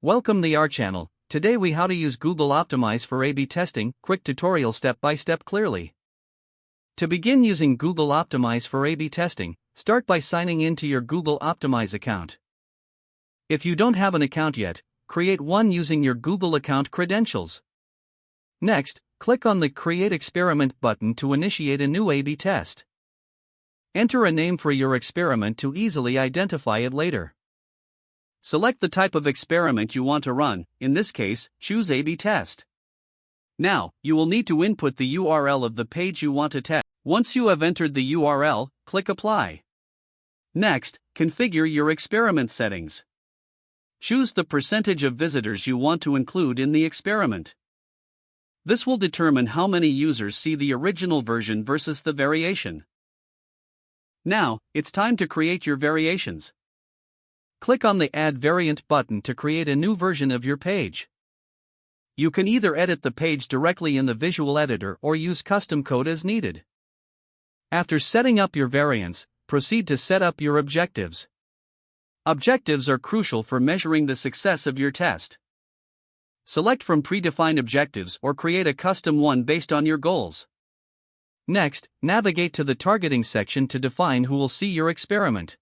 Welcome the our channel. Today we how to use Google Optimize for A/B testing, quick tutorial step by step clearly. To begin using Google Optimize for A/B testing, start by signing in to your Google Optimize account. If you don't have an account yet, create one using your Google account credentials. Next, click on the Create Experiment button to initiate a new A/B test. Enter a name for your experiment to easily identify it later. Select the type of experiment you want to run, in this case, choose A/B test. Now, you will need to input the URL of the page you want to test. Once you have entered the URL, click Apply. Next, configure your experiment settings. Choose the percentage of visitors you want to include in the experiment. This will determine how many users see the original version versus the variation. Now, it's time to create your variations. Click on the Add Variant button to create a new version of your page. You can either edit the page directly in the visual editor or use custom code as needed. After setting up your variants, proceed to set up your objectives. Objectives are crucial for measuring the success of your test. Select from predefined objectives or create a custom one based on your goals. Next, navigate to the targeting section to define who will see your experiment.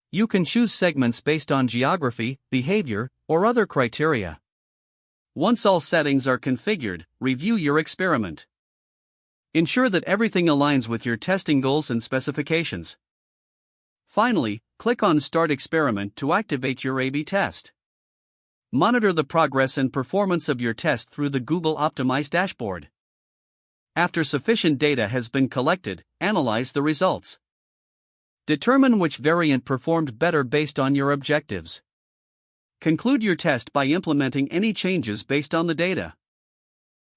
You can choose segments based on geography, behavior, or other criteria. Once all settings are configured, review your experiment. Ensure that everything aligns with your testing goals and specifications. Finally, click on Start Experiment to activate your A/B test. Monitor the progress and performance of your test through the Google Optimize dashboard. After sufficient data has been collected, analyze the results. Determine which variant performed better based on your objectives. Conclude your test by implementing any changes based on the data.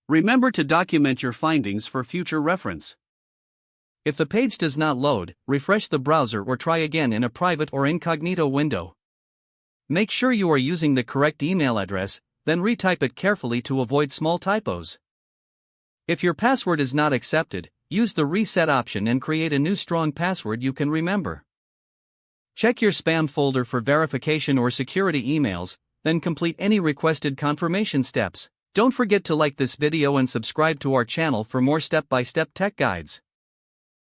Remember to document your findings for future reference. If the page does not load, refresh the browser or try again in a private or incognito window. Make sure you are using the correct email address, then retype it carefully to avoid small typos. If your password is not accepted, use the reset option and create a new strong password you can remember. Check your spam folder for verification or security emails, then complete any requested confirmation steps. Don't forget to like this video and subscribe to our channel for more step-by-step tech guides.